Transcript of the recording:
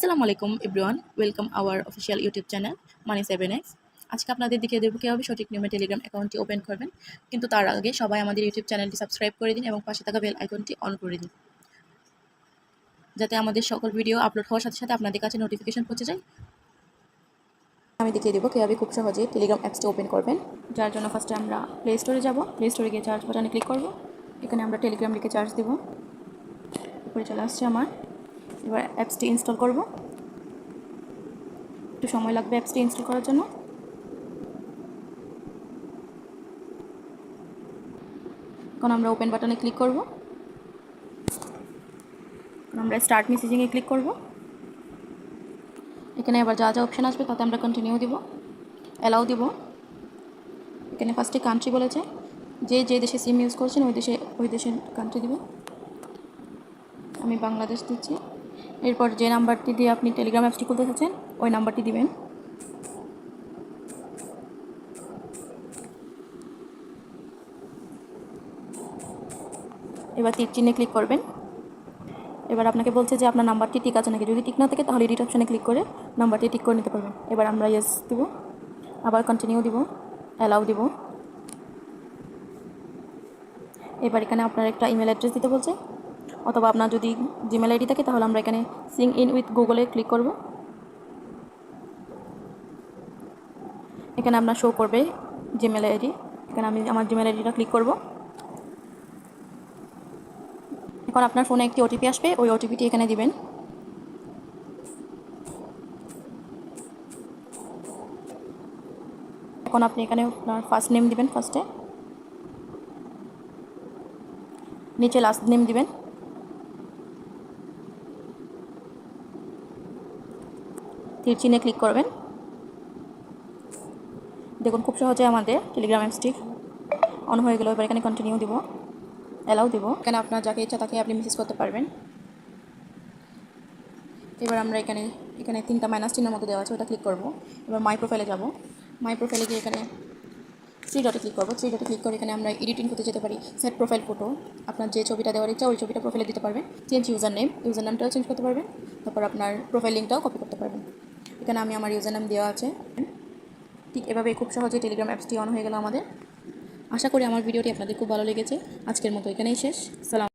আসসালামু আলাইকুম everyone, welcome our official YouTube channel money 7x। আজকে আপনাদের দেখিয়ে দেবো কীভাবে সঠিক নিয়মে টেলিগ্রাম অ্যাকাউন্টটি ওপেন করবেন। কিন্তু তার আগে সবাই আমাদের ইউটিউব চ্যানেলটি সাবস্ক্রাইব করে দিন এবং পাশে থাকা বেল আইকনটি অন করে দিন, যাতে আমাদের সকল ভিডিও আপলোড হওয়ার সাথে সাথে আপনাদের কাছে নোটিফিকেশন পৌঁছে যায়। আমি দেখিয়ে দেবো কীভাবে খুব সহজে টেলিগ্রাম অ্যাপসটি ওপেন করবেন। যার জন্য ফার্স্টে আমরা প্লে স্টোরে যাব। প্লে স্টোরে গিয়ে চার্জ বাটনে ক্লিক করব। এখানে আমরা টেলিগ্রাম লিখে চার্জ দেব। উপরে চলে আসছে আমার। এবার অ্যাপসটি ইনস্টল করব। একটু সময় লাগবে অ্যাপসটি ইনস্টল করার জন্য। এখন আমরা ওপেন বাটনে ক্লিক করব। আমরা স্টার্ট মেসেজিংয়ে ক্লিক করব। এখানে আবার যা যা অপশান আসবে তাতে আমরা কন্টিনিউ দিব, অ্যালাউ দিব। এখানে ফার্স্টে কান্ট্রি বলেছে, যে দেশে সিম ইউজ করছেন ওই দেশের কান্ট্রি দিব। আমি বাংলাদেশ দিচ্ছি। এরপর যে নাম্বারটি দিয়ে আপনি টেলিগ্রাম অ্যাপসটি খুলতে চাচ্ছেন ওই নাম্বারটি দিবেন। এবার তীর চিহ্নে ক্লিক করবেন। এবার আপনাকে বলছে যে আপনার নাম্বারটি ঠিক আছে নাকি। যদি ঠিক না থাকে তাহলে এডিট অপশানে ক্লিক করে নাম্বারটি ঠিক করে নিতে পারবেন। এবার আমরা ইয়েস দিব, আবার কন্টিনিউ দিব, অ্যালাউ দিব। এবার এখানে আপনার একটা ইমেল অ্যাড্রেস দিতে বলছে, অথবা আপনার যদি জিমেল আইডি থাকে তাহলে আমরা এখানে সিং ইন উইথ গুগলে ক্লিক করব। এখানে আপনার শো করবে জিমেল আইডি। এখানে আমি আমার জিমেল আইডিটা ক্লিক করব। এখন আপনার ফোনে একটি ওটিপি আসবে, ওই ওটিপিটি এখানে দিবেন। এখন আপনি এখানে আপনার ফার্স্ট নেম দিবেন, ফার্স্টে নিচে লাস্ট নেম দিবেন। তীর চিহ্নে ক্লিক করবেন। দেখুন খুব সহজে আমাদের টেলিগ্রাম অ্যাপসটি অন হয়ে গেল। এবার এখানে কন্টিনিউ দিব, অ্যালাউ দিব। এখানে আপনার যাকে ইচ্ছা তাকে আপনি মেসেজ করতে পারবেন। এবার আমরা এখানে তিনটা মাইনাস চিহ্নের মতো দেওয়া আছে, ওটা ক্লিক করব। এবার মাই প্রোফাইলে যাব। মাই প্রোফাইলে গিয়ে এখানে থ্রি ডটে ক্লিক করবো। থ্রি ডটে ক্লিক করে এখানে আমরা এডিটিং করতে যেতে পারি। সেট প্রোফাইল ফটো, আপনার যে ছবিটা দেওয়ার ইচ্ছা ওই ছবিটা প্রোফাইলে দিতে পারবেন। চেঞ্জ ইউজার নেমটাও চেঞ্জ করতে পারবেন। তারপর আপনার প্রোফাইল লিঙ্কটাও কপি করতে পারবেন। এখানে আমি আমার ইউজার নেম দেওয়া আছে। ঠিক এভাবে খুব সহজে টেলিগ্রাম অ্যাপসটি অন হয়ে গেল আমাদের। আশা করি আমার ভিডিওটি আপনাদের খুব ভালো লেগেছে। আজকের মতো এখানেই শেষ। সালাম।